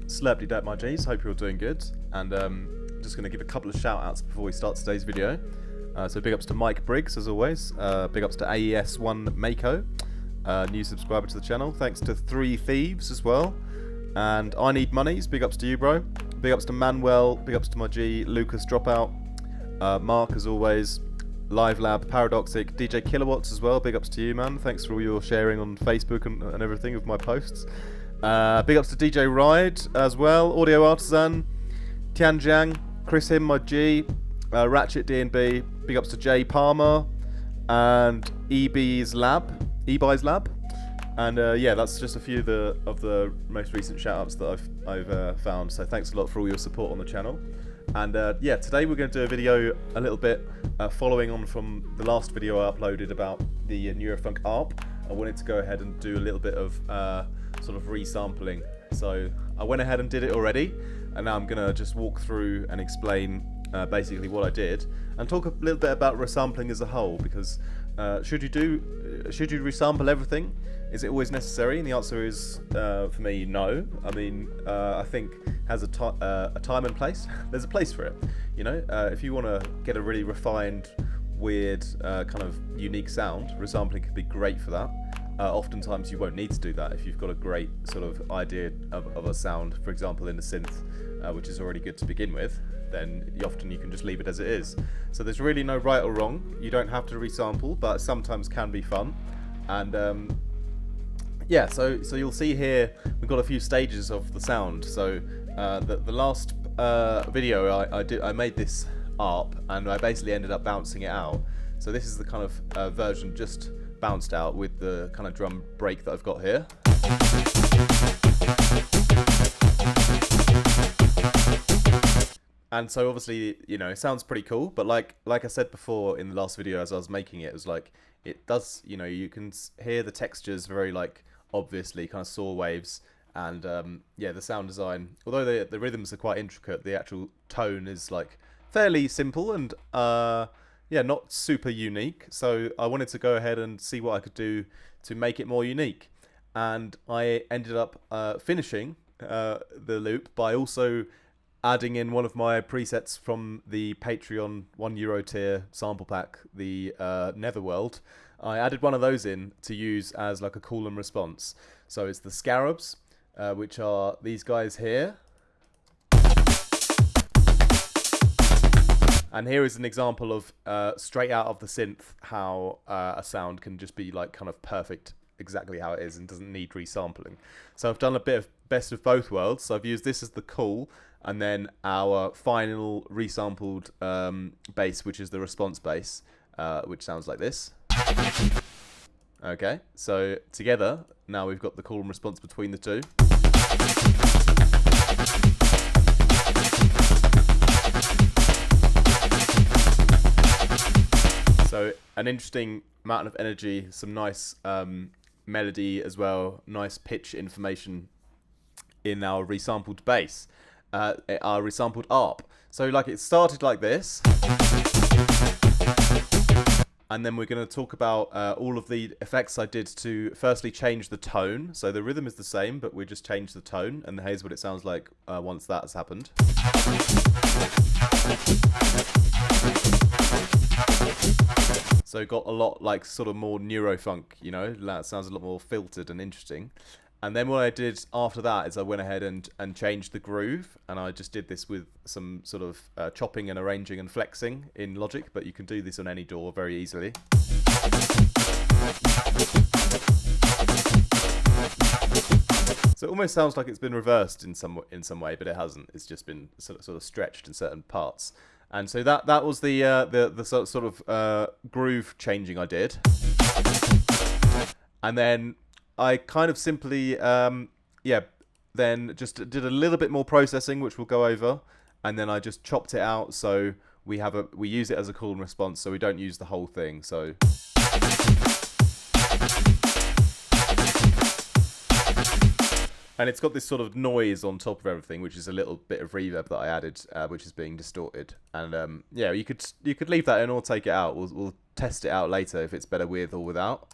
Slurply Dirt my G's, hope you're all doing good, and just going to give a couple of shout outs before we start today's video. So big ups to Mike Briggs as always, big ups to AES1 Mako, new subscriber to the channel, thanks to 3 Thieves as well, and I Need Monies, big ups to you bro, big ups to Manuel, big ups to my G, Lucas Dropout, Mark as always, Live Lab, Paradoxic, DJ Kilowatts as well, big ups to you man, thanks for all your sharing on Facebook and everything of my posts. Big ups to DJ Ride as well, Audio Artisan, Tianjiang, Chris Him, my G, Ratchet D&B, big ups to Jay Palmer, and EB's Lab, and yeah, that's just a few of the most recent shout-outs that I've found, so thanks a lot for all your support on the channel. And yeah, today we're going to do a video a little bit following on from the last video I uploaded about the Neurofunk ARP. I wanted to go ahead and do a little bit of sort of resampling. So I went ahead and did it already, and now I'm going to just walk through and explain basically what I did, and talk a little bit about resampling as a whole, because should you resample everything? Is it always necessary? And the answer is, for me, no. I mean, I think has a time and place. There's a place for it. You know, if you want to get a really refined, weird, kind of unique sound, resampling can be great for that. Oftentimes you won't need to do that if you've got a great sort of idea of a sound, for example in the synth, which is already good to begin with, then often you can just leave it as it is. So there's really no right or wrong. You don't have to resample, but sometimes can be fun. And yeah, so you'll see here we've got a few stages of the sound. So the last video I made this ARP, and I basically ended up bouncing it out. So this is the kind of version just bounced out with the kind of drum break that I've got here. And so obviously, you know, it sounds pretty cool, but like I said before in the last video as I was making it, it was like, it does, you know, you can hear the textures very like obviously kind of saw waves, and yeah, the sound design, although the rhythms are quite intricate, the actual tone is like fairly simple and yeah, not super unique. So I wanted to go ahead and see what I could do to make it more unique, and I ended up finishing the loop by also adding in one of my presets from the Patreon €1 tier sample pack, the Netherworld. I added one of those in to use as like a call and response. So it's the Scarabs, which are these guys here. And here is an example of straight out of the synth how a sound can just be like kind of perfect, exactly how it is, and doesn't need resampling. So I've done a bit of best of both worlds. So I've used this as the call, and then our final resampled bass, which is the response bass, which sounds like this. Okay, so together now we've got the call and response between the two. So an interesting amount of energy, some nice melody as well, nice pitch information in our resampled bass, our resampled ARP. So like it started like this, and then we're going to talk about all of the effects I did to firstly change the tone. So the rhythm is the same, but we just changed the tone, and here's what it sounds like once that has happened. So got a lot like sort of more neurofunk, you know, that sounds a lot more filtered and interesting. And then what I did after that is I went ahead and changed the groove, and I just did this with some sort of chopping and arranging and flexing in Logic, but you can do this on any DAW very easily. So it almost sounds like it's been reversed in some way, but it hasn't. It's just been sort of stretched in certain parts. And so that was the sort of groove changing I did. And then I kind of simply, yeah, then just did a little bit more processing, which we'll go over, and then I just chopped it out. So we use it as a call and response, so we don't use the whole thing. So. And it's got this sort of noise on top of everything, which is a little bit of reverb that I added, which is being distorted. And yeah, you could leave that in or take it out. We'll test it out later if it's better with or without.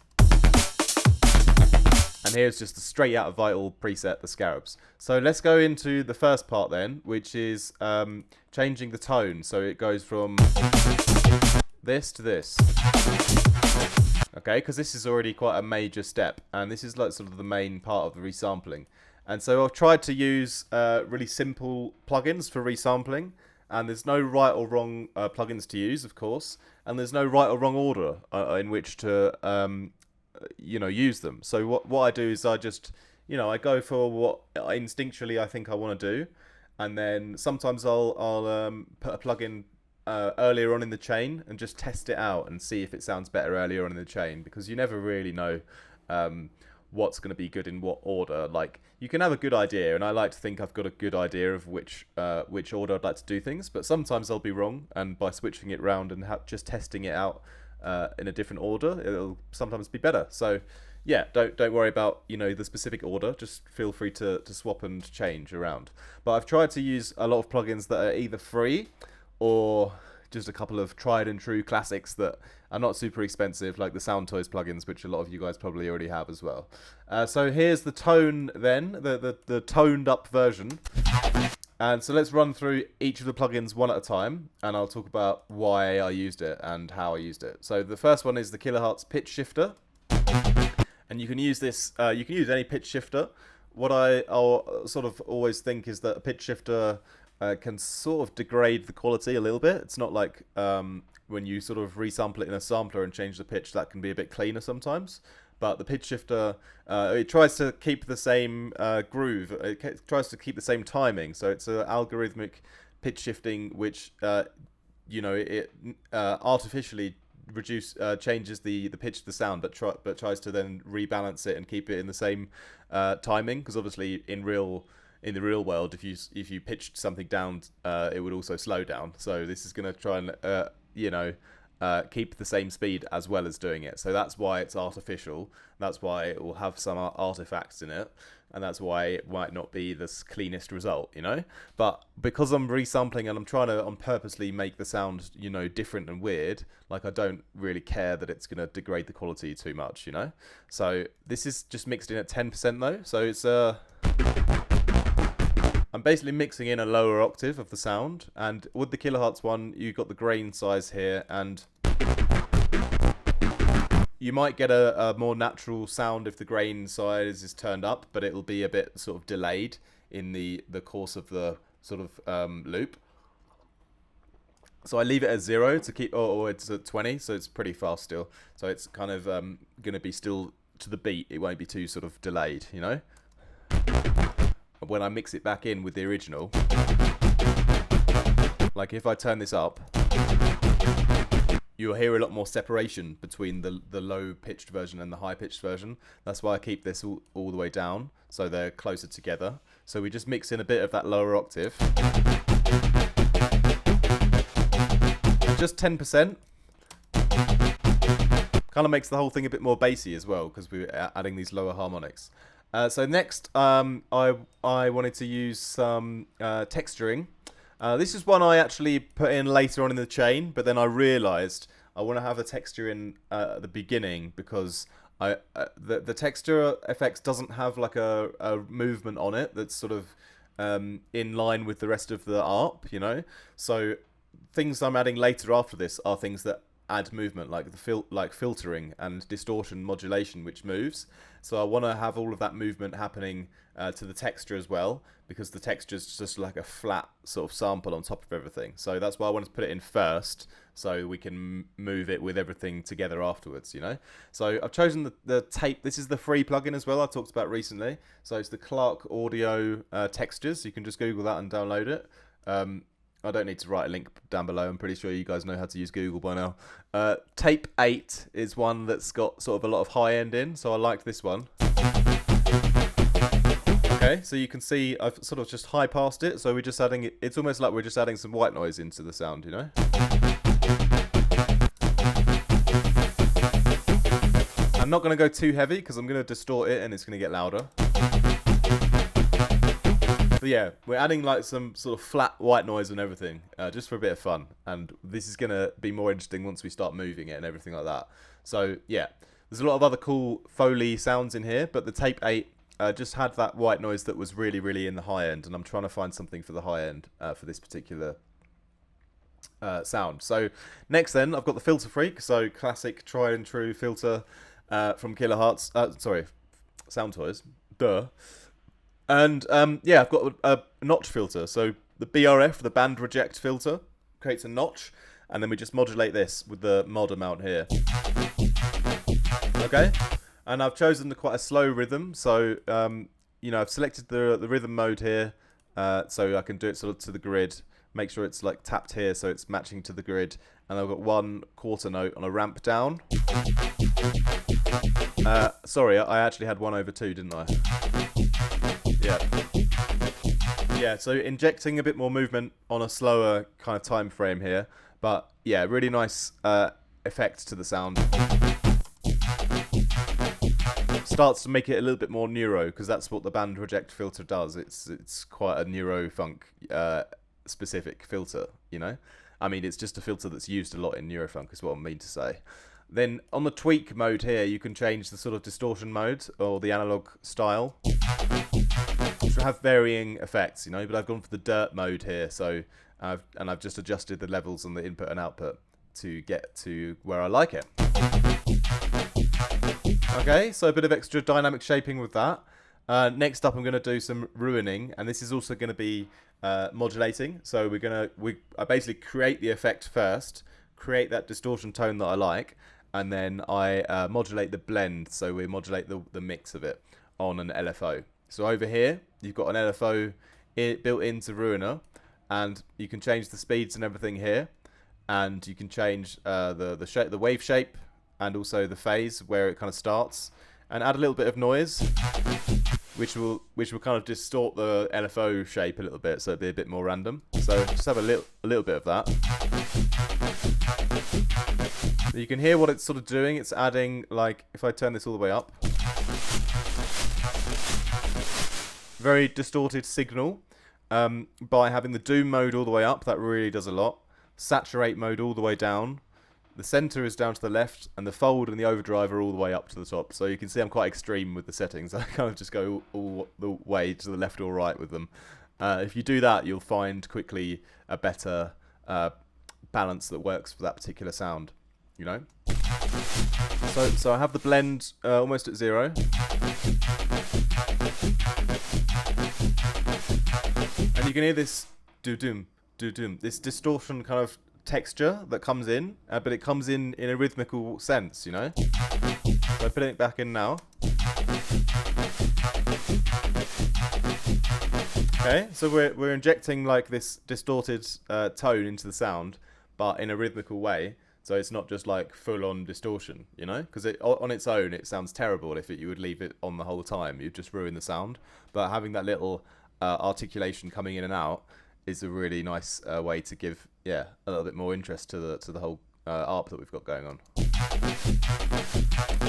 And here's just the straight out of Vital preset, the Scarabs. So let's go into the first part then, which is changing the tone. So it goes from this to this. Okay, because this is already quite a major step, and this is like sort of the main part of the resampling. And so I've tried to use really simple plugins for resampling, and there's no right or wrong plugins to use, of course, and there's no right or wrong order in which to use them. So what I do is I just, I go for what instinctually I think I want to do, and then sometimes I'll put a plugin earlier on in the chain and just test it out and see if it sounds better earlier on in the chain, because you never really know what's going to be good in what order. Like, you can have a good idea, and I like to think I've got a good idea of which order I'd like to do things, but sometimes I'll be wrong, and by switching it around and just testing it out in a different order, it'll sometimes be better. So yeah, don't worry about the specific order. Just feel free to swap and change around. But I've tried to use a lot of plugins that are either free or just a couple of tried and true classics that are not super expensive, like the Sound Toys plugins, which a lot of you guys probably already have as well. So here's the tone then, the toned up version. And so let's run through each of the plugins one at a time, and I'll talk about why I used it and how I used it. So the first one is the Kilohertz Pitch Shifter, and you can use this. You can use any pitch shifter. What I'll sort of always think is that a pitch shifter can sort of degrade the quality a little bit. It's not like when you sort of resample it in a sampler and change the pitch, that can be a bit cleaner sometimes. But the pitch shifter, it tries to keep the same groove. It tries to keep the same timing. So it's an algorithmic pitch shifting, which it artificially changes the pitch of the sound, but tries to then rebalance it and keep it in the same timing. Because obviously in the real world, if you pitched something down, it would also slow down. So this is going to try and keep the same speed as well as doing it. So that's why it's artificial. That's why it will have some artifacts in it, and that's why it might not be the cleanest result, But because I'm resampling and I'm trying to purposely make the sound, different and weird, like, I don't really care that it's going to degrade the quality too much, So this is just mixed in at 10% though. So it's I'm basically mixing in a lower octave of the sound, and with the kilohertz one, you've got the grain size here, and you might get a more natural sound if the grain size is turned up, but it'll be a bit sort of delayed in the course of the sort of loop. So I leave it at 0 to keep, or it's at 20, so it's pretty fast still. So it's kind of going to be still to the beat. It won't be too sort of delayed, When I mix it back in with the original, like if I turn this up, you'll hear a lot more separation between the low pitched version and the high pitched version. That's why I keep this all the way down, so they're closer together. So we just mix in a bit of that lower octave. Just 10%. Kind of makes the whole thing a bit more bassy as well, because we're adding these lower harmonics. So next, I wanted to use some texturing. This is one I actually put in later on in the chain, but then I realised I want to have a texture in at the beginning, because the texture effects doesn't have like a movement on it that's sort of in line with the rest of the ARP, So things I'm adding later after this are things that add movement, like filtering and distortion modulation, which moves. So I want to have all of that movement happening to the texture as well, because the texture is just like a flat sort of sample on top of everything. So that's why I wanted to put it in first, so we can move it with everything together afterwards, So I've chosen the tape. This is the free plugin as well I talked about recently. So it's the Clark Audio Textures. You can just Google that and download it. I don't need to write a link down below. I'm pretty sure you guys know how to use Google by now. Tape 8 is one that's got sort of a lot of high end in, so I liked this one. Okay, so you can see I've sort of just high passed it, so we're just adding it. It's almost like we're just adding some white noise into the sound, I'm not going to go too heavy, because I'm going to distort it and it's going to get louder. But yeah, we're adding like some sort of flat white noise and everything, just for a bit of fun. And this is going to be more interesting once we start moving it and everything like that. So yeah, There's a lot of other cool Foley sounds in here, but the Tape 8 just had that white noise that was really, really in the high end, and I'm trying to find something for the high end for this particular sound. So next then, I've got the Filter Freak, so classic, tried and true filter from Kilohertz, sorry, Sound Toys, duh. And yeah, I've got a notch filter, so the BRF, the band reject filter, creates a notch, and then we just modulate this with the mod amount here. Okay, and I've chosen quite a slow rhythm, so you know, I've selected the rhythm mode here, so I can do it sort of to the grid. Make sure it's like tapped here, so it's matching to the grid. And I've got 1/4 note on a ramp down. Sorry, I actually had 1/2, didn't I? Yeah. Yeah, so injecting a bit more movement on a slower kind of time frame here. But yeah, really nice effect to the sound. Starts to make it a little bit more neuro, because that's what the band reject filter does. It's quite a neurofunk specific filter, you know. I mean, it's just a filter that's used a lot in Neurofunk, is what I mean to say. Then on the tweak mode here, you can change the sort of distortion mode or the analog style, which will have varying effects, you know. But I've gone for the dirt mode here, so I've just adjusted the levels on the input and output to get to where I like it. Okay, so a bit of extra dynamic shaping with that. Next up, I'm going to do some ruining, and this is also going to be modulating. So I basically create the effect first, create that distortion tone that I like, and then I modulate the blend. So we modulate the mix of it on an LFO. So over here, you've got an LFO built into Ruiner, and you can change the speeds and everything here, and you can change the shape, the wave shape, and also the phase where it kind of starts, and add a little bit of noise, which will kind of distort the LFO shape a little bit, so it'll be a bit more random. So just have a little bit of that. You can hear what it's sort of doing. It's adding, like, if I turn this all the way up, very distorted signal. By having the doom mode all the way up, that really does a lot. Saturate mode all the way down. The center is down to the left, and the fold and the overdrive are all the way up to the top. So you can see I'm quite extreme with the settings. I kind of just go all the way to the left or right with them. If you do that, you'll find quickly a better balance that works for that particular sound, you know? So I have the blend almost at 0. And you can hear this do-doom, do-doom, this distortion kind of texture that comes in, but it comes in a rhythmical sense, you know. So I'm putting it back in now. Okay, so we're injecting like this distorted tone into the sound, but in a rhythmical way. So it's not just like full-on distortion, you know, because on its own it sounds terrible. If you would leave it on the whole time, you'd just ruin the sound. But having that little articulation coming in and out is a really nice way to give, yeah, a little bit more interest to the whole ARP that we've got going on.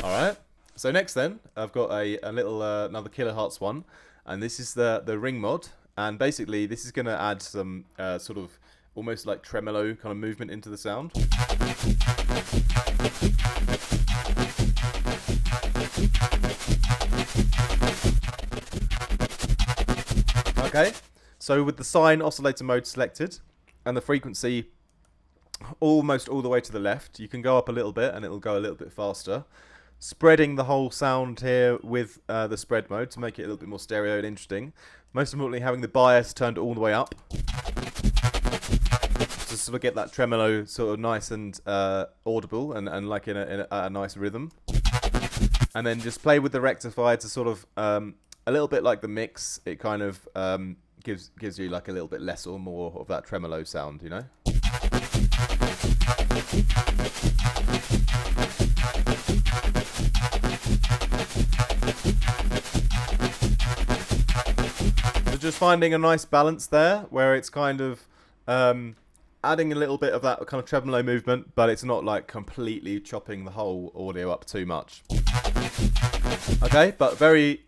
All right. So next then, I've got a little another Kilohertz one, and this is the ring mod, and basically this is going to add some sort of almost like tremolo kind of movement into the sound. Okay. So with the sine oscillator mode selected and the frequency almost all the way to the left, you can go up a little bit and it'll go a little bit faster. Spreading the whole sound here with the spread mode to make it a little bit more stereo and interesting. Most importantly, having the bias turned all the way up to sort of get that tremolo sort of nice and audible and like in a nice rhythm. And then just play with the rectifier to sort of a little bit like the mix. It kind of gives you like a little bit less or more of that tremolo sound, you know. So just finding a nice balance there where it's kind of adding a little bit of that kind of tremolo movement, but it's not like completely chopping the whole audio up too much. Okay, but very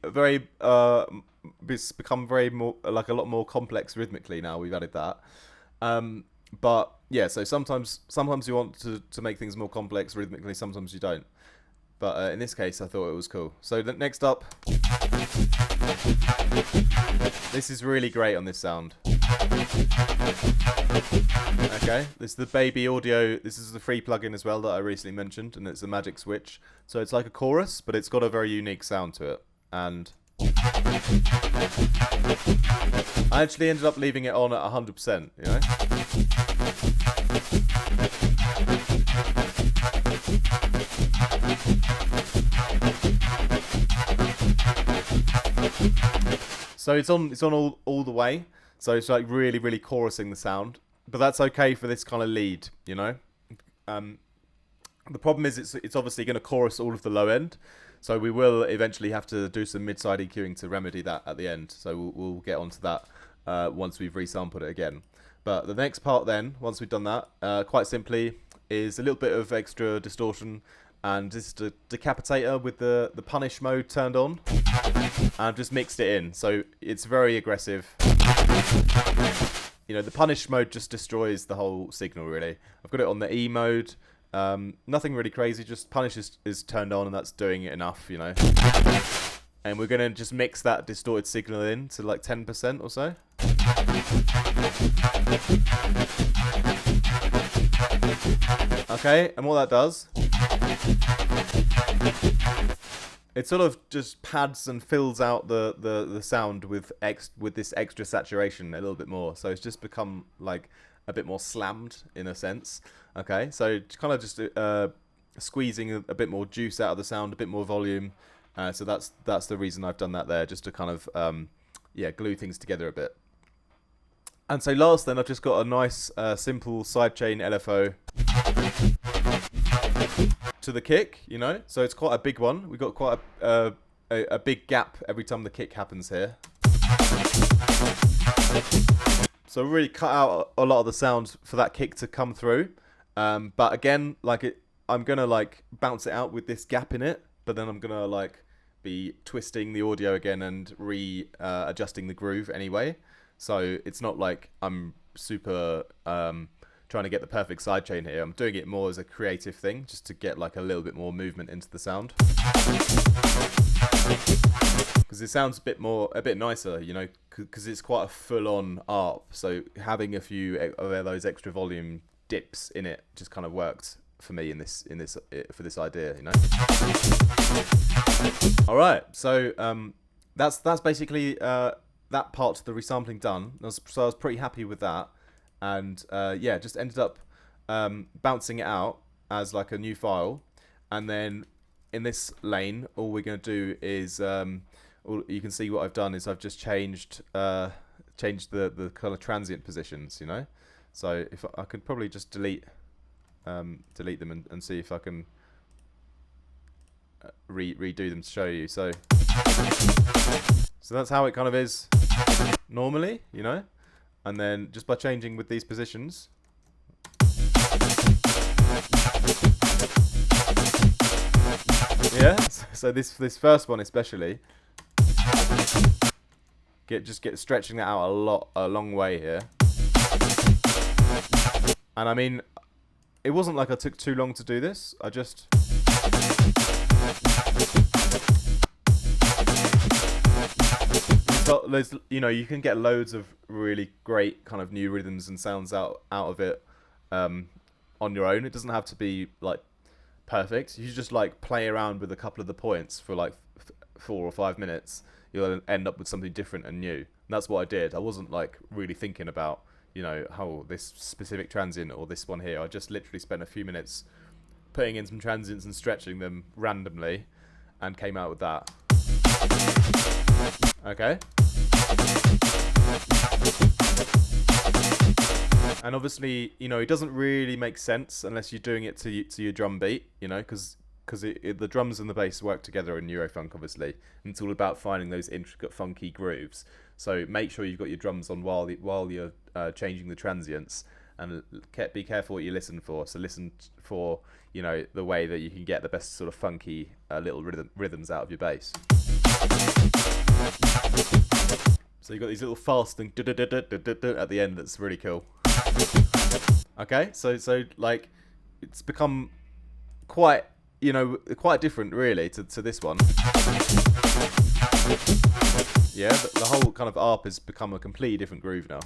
it's become very more like a lot more complex rhythmically now. We've added that, but yeah. So sometimes you want to make things more complex rhythmically. Sometimes you don't. But in this case, I thought it was cool. So next up, this is really great on this sound. Okay, this is the Baby Audio. This is the free plugin as well that I recently mentioned, and it's a magic switch. So it's like a chorus, but it's got a very unique sound to it. And I actually ended up leaving it on at 100%, you know? So it's on all the way. So it's like really, really chorusing the sound. But that's okay for this kind of lead, you know? The problem is it's obviously going to chorus all of the low end. So we will eventually have to do some mid-side EQing to remedy that at the end. So we'll get onto that once we've resampled it again. But the next part then, once we've done that, quite simply, is a little bit of extra distortion. And this is the decapitator with the punish mode turned on. And I've just mixed it in. So it's very aggressive. You know, the punish mode just destroys the whole signal, really. I've got it on the E mode. Nothing really crazy, just punish is turned on and that's doing it enough, you know. And we're going to just mix that distorted signal in to like 10% or so. Okay, and what that does, it sort of just pads and fills out the sound with this extra saturation a little bit more. So it's just become like a bit more slammed in a sense. Okay, so it's kind of just squeezing a bit more juice out of the sound, a bit more volume. So that's the reason I've done that there, just to kind of glue things together a bit. And so last then, I've just got a nice simple sidechain LFO to the kick, you know. So it's quite a big one. We've got quite a big gap every time the kick happens here. So really cut out a lot of the sound for that kick to come through. But again, I'm gonna like bounce it out with this gap in it, but then I'm gonna like be twisting the audio again and adjusting the groove anyway. So it's not like I'm super trying to get the perfect sidechain here. I'm doing it more as a creative thing, just to get like a little bit more movement into the sound. Because it sounds a bit nicer, you know, because it's quite a full-on ARP. So having a few of those extra volume dips in it just kind of worked for me for this idea, you know. All right, so that's basically that part of the resampling done. So I was pretty happy with that, and just ended up bouncing it out as like a new file, and then in this lane, all we're going to do is you can see what I've done is I've just changed the kind of transient positions, you know. So if I could probably just delete them and see if I can redo them to show you. So that's how it kind of is normally, you know. And then just by changing with these positions, yeah. So this first one especially, get stretching that out a long way here. And I mean, it wasn't like I took too long to do this. I just you know, you can get loads of really great kind of new rhythms and sounds out of it on your own. It doesn't have to be like perfect. You just like play around with a couple of the points for like 4 or 5 minutes. You'll end up with something different and new. And that's what I did. I wasn't like really thinking about, you know, how this specific transient or this one here. I just literally spent a few minutes putting in some transients and stretching them randomly and came out with that. Okay. And obviously, you know, it doesn't really make sense unless you're doing it to your drum beat, you know, because the drums and the bass work together in Neurofunk, obviously, and it's all about finding those intricate, funky grooves. So make sure you've got your drums on while you're changing the transients, and be careful what you listen for. So listen for, you know, the way that you can get the best sort of funky little rhythms out of your bass. So you've got these little fast thing at the end that's really cool. Okay, so like it's become quite you know, quite different really to this one. Yeah, the whole kind of ARP has become a completely different groove now.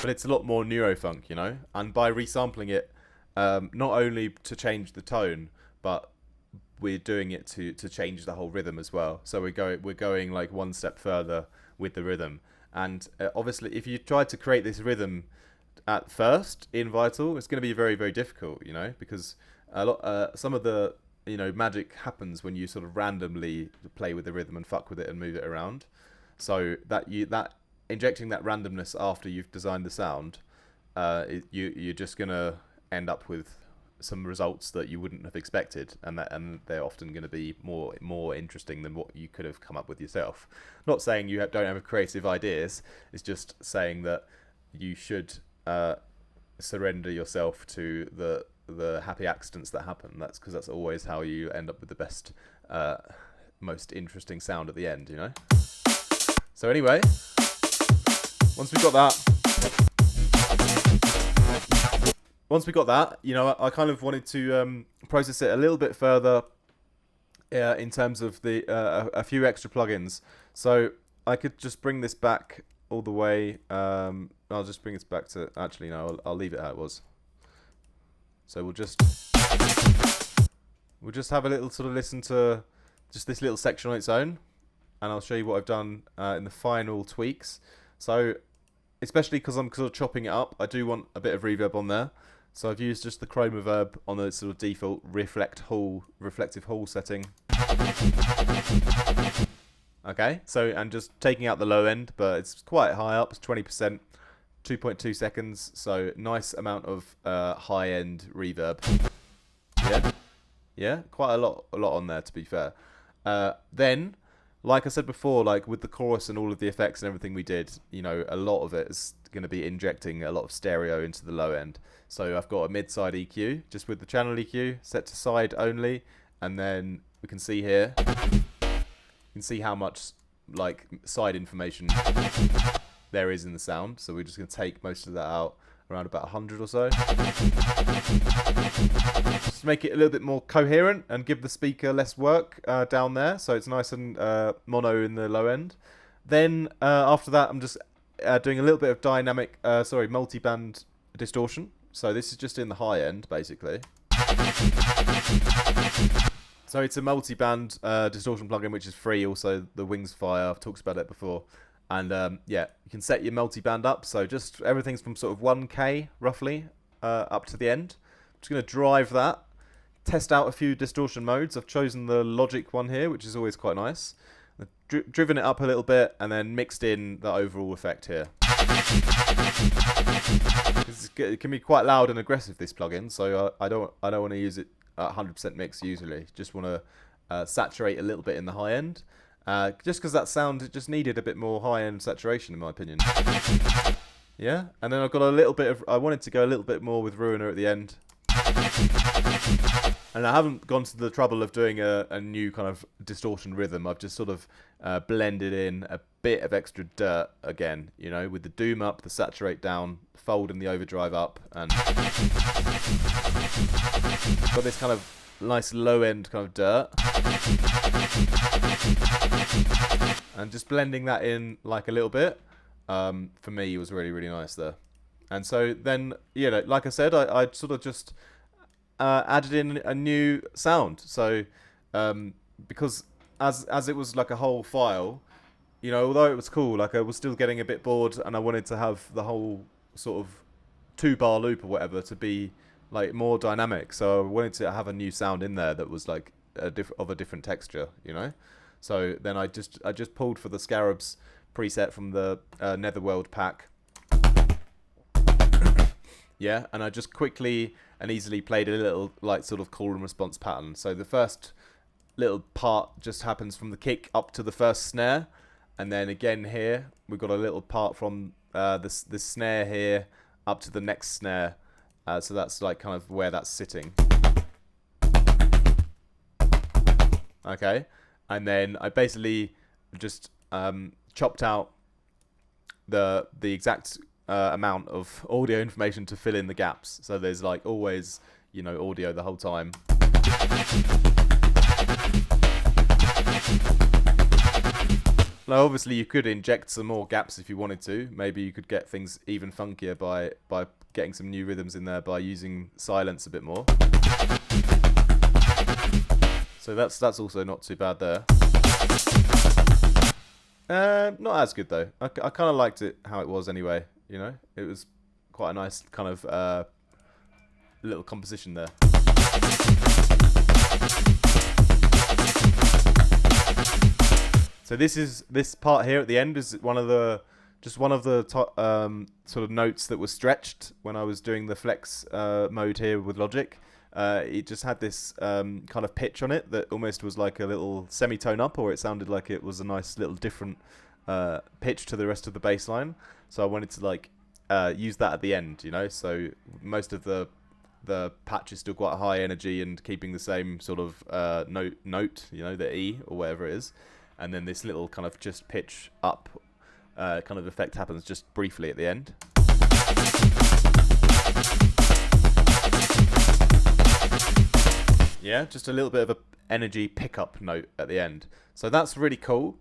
But it's a lot more Neurofunk, you know, and by resampling it, not only to change the tone, but we're doing it to change the whole rhythm as well. So we're going like one step further with the rhythm. And obviously, if you try to create this rhythm at first in Vital, it's going to be very, very difficult, you know, because some of the magic happens when you sort of randomly play with the rhythm and fuck with it and move it around. So that injecting that randomness after you've designed the sound, you're just gonna end up with some results that you wouldn't have expected, and they're often going to be more interesting than what you could have come up with yourself. Not saying you don't have creative ideas. It's just saying that you should surrender yourself to the happy accidents that happen. That's because that's always how you end up with the best, most interesting sound at the end, you know. So anyway, once we got that, you know, I kind of wanted to process it a little bit further in terms of the a few extra plugins. So I could just bring this back all the way. I'll just bring this back to, actually no, I'll leave it how it was. So we'll just have a little sort of listen to just this little section on its own, and I'll show you what I've done in the final tweaks. So especially because I'm sort of chopping it up, I do want a bit of reverb on there. So I've used just the chroma reverb on the sort of default reflective hall setting. Okay, so and just taking out the low end, but it's quite high up, it's 20%, 2.2 seconds, so nice amount of high end reverb. Yeah, quite a lot on there, to be fair. Then, like I said before, like with the chorus and all of the effects and everything we did, you know, a lot of it is going to be injecting a lot of stereo into the low end. So I've got a mid-side EQ, just with the channel EQ, set to side only, and then we can see here, you can see how much like side information there is in the sound. So we're just going to take most of that out, around about 100 or so. Just make it a little bit more coherent and give the speaker less work down there, so it's nice and mono in the low end. Then after that, I'm just doing a little bit of dynamic, multi-band distortion. So this is just in the high end, basically. So it's a multi-band distortion plugin, which is free. Also, the Wings Fire, I've talked about it before. And yeah, you can set your multi-band up. So just everything's from sort of 1K, roughly, up to the end. I'm just going to drive that. Test out a few distortion modes. I've chosen the Logic one here, which is always quite nice. I've driven it up a little bit and then mixed in the overall effect here. It can be quite loud and aggressive, this plugin, so I don't want to use it at 100% mix usually. Just want to saturate a little bit in the high end, just because that sound just needed a bit more high end saturation, in my opinion. Yeah, and then I've got a little bit of, I wanted to go a little bit more with Ruiner at the end. And I haven't gone to the trouble of doing a new kind of distortion rhythm. I've just sort of blended in a bit of extra dirt again, you know, with the doom up, the saturate down, fold and the overdrive up, and got this kind of nice low end kind of dirt. And just blending that in like a little bit, for me, was really, really nice there. And so then, you know, like I said, I sort of just added in a new sound. So because as it was like a whole file, you know, although it was cool, like I was still getting a bit bored, and I wanted to have the whole sort of 2-bar loop or whatever to be like more dynamic. So I wanted to have a new sound in there that was like of a different texture, you know. So then I just pulled for the Scarabs preset from the Netherworld pack. Yeah, and I just quickly and easily played a little like sort of call and response pattern. So the first little part just happens from the kick up to the first snare, and then again here we've got a little part from this snare here up to the next snare. So that's like kind of where that's sitting. Okay, and then I basically just chopped out the exact amount of audio information to fill in the gaps. So there's like always, you know, audio the whole time. Now, obviously, you could inject some more gaps if you wanted to. Maybe you could get things even funkier by getting some new rhythms in there by using silence a bit more. So that's also not too bad there. Not as good though. I kind of liked it how it was anyway. You know, it was quite a nice kind of little composition there. So this part here at the end is one of the sort of notes that was stretched when I was doing the flex mode here with Logic. It just had this kind of pitch on it that almost was like a little semitone up, or it sounded like it was a nice little different pitch to the rest of the bass line. So I wanted to like use that at the end, you know. So most of the patch is still quite high energy and keeping the same sort of note, you know, the E or whatever it is. And then this little kind of just pitch up kind of effect happens just briefly at the end. Yeah, just a little bit of a energy pickup note at the end. So that's really cool.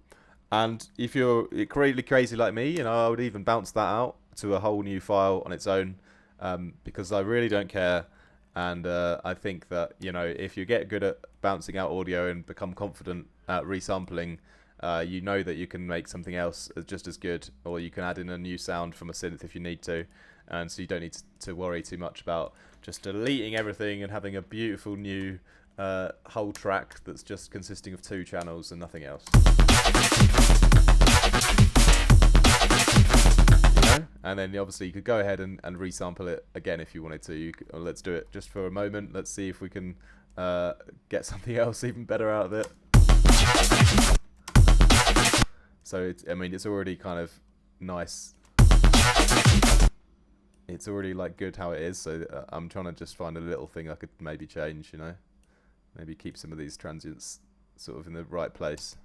And if you're really crazy like me, you know, I would even bounce that out to a whole new file on its own, because I really don't care. And I think that, you know, if you get good at bouncing out audio and become confident at resampling, you know that you can make something else just as good, or you can add in a new sound from a synth if you need to. And so you don't need to worry too much about just deleting everything and having a beautiful new whole track that's just consisting of 2 channels and nothing else. You know? And then obviously you could go ahead and resample it again if you wanted to. Let's do it just for a moment. Let's see if we can get something else even better out of it. So I mean, it's already kind of nice. It's already like good how it is, so I'm trying to just find a little thing I could maybe change, you know, maybe keep some of these transients sort of in the right place.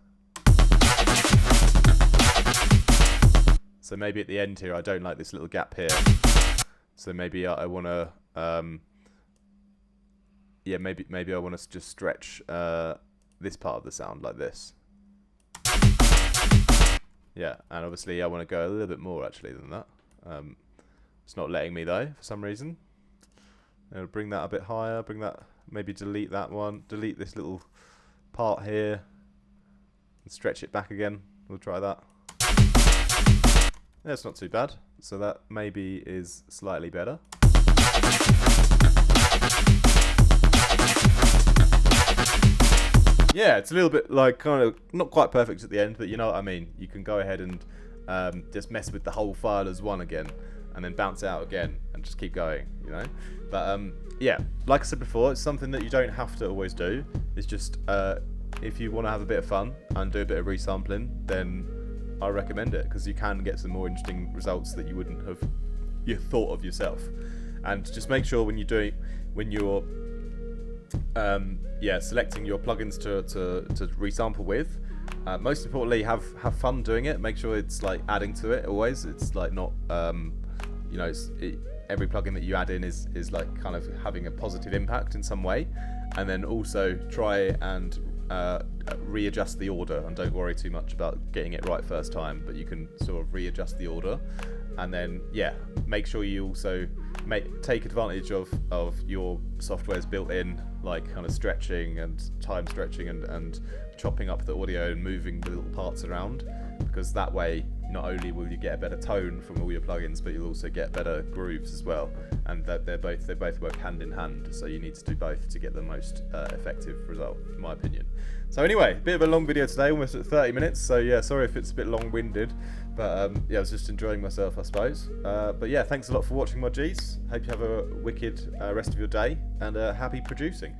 So maybe at the end here I don't like this little gap here, so maybe I want to yeah, maybe I want to just stretch this part of the sound like this. Yeah, and obviously I want to go a little bit more actually than that. It's not letting me though for some reason. I'll bring that a bit higher, bring that, maybe delete that one, delete this little part here and stretch it back again. We'll try that. Yeah, it's not too bad. So that maybe is slightly better. Yeah, it's a little bit like kind of not quite perfect at the end, but you know what I mean. You can go ahead and just mess with the whole file as one again, and then bounce out again and just keep going, you know. But yeah, like I said before, it's something that you don't have to always do. It's just if you want to have a bit of fun and do a bit of resampling, then I recommend it, because you can get some more interesting results that you wouldn't have thought of yourself. And just make sure when you're selecting your plugins to resample with, most importantly, have fun doing it. Make sure it's like adding to it always. It's like not you know, every plugin that you add in is like kind of having a positive impact in some way. And then also try and readjust the order, and don't worry too much about getting it right first time, but you can sort of readjust the order. And then yeah, make sure you also take advantage of your software's built-in like kind of stretching and time stretching and chopping up the audio and moving the little parts around, because that way not only will you get a better tone from all your plugins, but you'll also get better grooves as well. And that they both work hand in hand, so you need to do both to get the most effective result, in my opinion. So anyway, bit of a long video today, almost at 30 minutes, so yeah, sorry if it's a bit long-winded, but yeah, I was just enjoying myself, I suppose. But yeah, thanks a lot for watching, my G's. Hope you have a wicked rest of your day, and happy producing.